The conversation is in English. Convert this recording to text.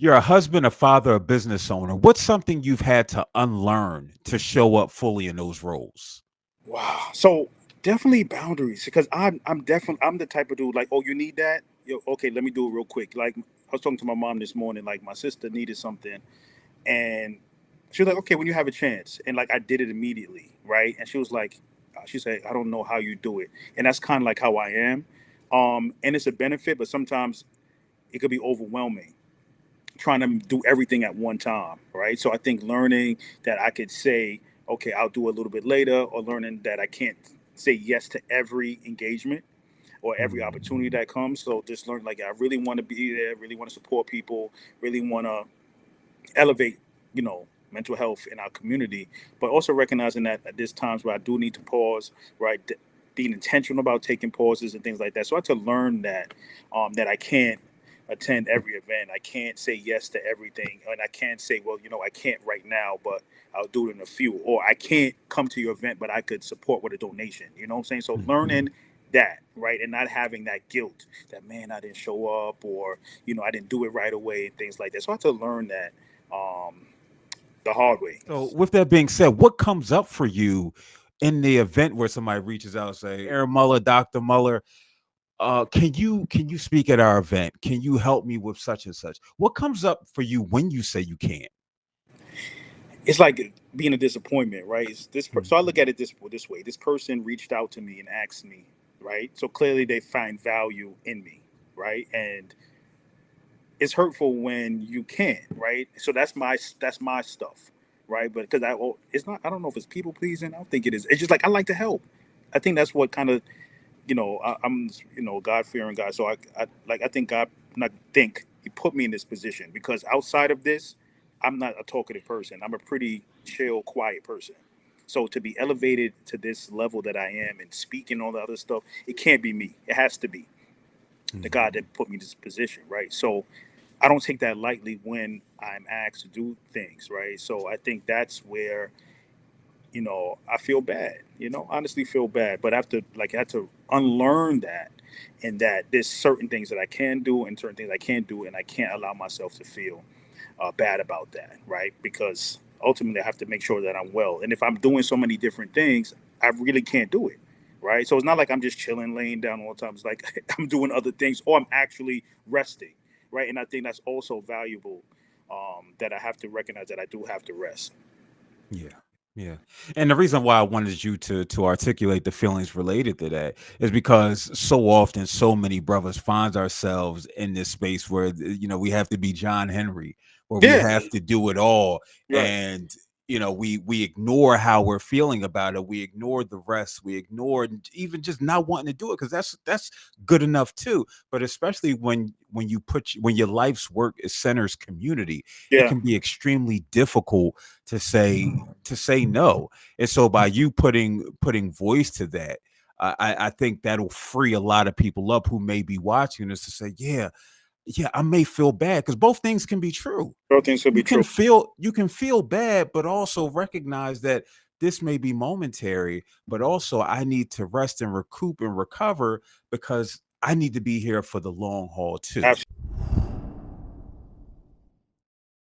You're a husband, a father, a business owner. What's something you've had to unlearn to show up fully in those roles? Wow. So definitely boundaries because I'm the type of dude like, oh, you need that? Yo, okay, let me do it real quick. Like I was talking to my mom this morning, like my sister needed something, and she was like, okay, when you have a chance, and like I did it immediately, right? And she was like, she said, I don't know how you do it, and that's kind of like how I am, and it's a benefit, but sometimes it could be overwhelming trying to do everything at one time, right? So I think learning that I could say, okay, I'll do a little bit later, or learning that I can't say yes to every engagement or every opportunity Mhm. that comes. So just learn like I really want to be there, really want to support people, really want to elevate, mental health in our community, but also recognizing that there's times where I do need to pause, right? Being intentional about taking pauses and things like that. So I had to learn that I can't attend every event. I can't say yes to everything. And I can't say, well, I can't right now, but I'll do it in a few. Or I can't come to your event, but I could support with a donation. You know what I'm saying? So Mhm. learning that, right? And not having that guilt that, man, I didn't show up, or, I didn't do it right away and things like that. So I had to learn that um, the hard way. So, with that being said, what comes up for you in the event where somebody reaches out and say, "Arron Muller, Doctor Muller, can you speak at our event? Can you help me with such and such?" What comes up for you when you say you can't? It's like being a disappointment, right? So I look Mhm. at it this way. This person reached out to me and asked me, right? So clearly they find value in me, right? And it's hurtful when you can't, right? So that's my stuff, right? But because it's not. I don't know if it's people pleasing. I don't think it is. It's just like I like to help. I think that's what kind of I'm God fearing guy. So I think God, not think He put me in this position because outside of this, I'm not a talkative person. I'm a pretty chill, quiet person. So to be elevated to this level that I am and speaking all the other stuff, it can't be me. It has to be the God Mhm. that put me in this position, right? So I don't take that lightly when I'm asked to do things, right? So I think that's where I feel bad, honestly feel bad. But I had to unlearn that, and that there's certain things that I can do and certain things I can't do, and I can't allow myself to feel bad about that, right? Because ultimately I have to make sure that I'm well. And if I'm doing so many different things, I really can't do it, right? So it's not like I'm just chilling, laying down all the time. It's like I'm doing other things, or I'm actually resting, right? And I think that's also valuable, that I have to recognize that I do have to rest. Yeah. Yeah. And the reason why I wanted you to articulate the feelings related to that is because so often so many brothers find ourselves in this space where we have to be John Henry, where we Yeah, have to do it all. right. And we ignore how we're feeling about it. We ignore the rest. We ignore even just not wanting to do it because that's good enough too. But especially when your life's work is centers community, it Yeah. can be extremely difficult to say no. And so by you putting voice to that, I think that'll free a lot of people up who may be watching this to say, yeah, yeah, I may feel bad because both things can be true. Both things could be true. You can feel bad, but also recognize that this may be momentary, but also I need to rest and recoup and recover because I need to be here for the long haul too.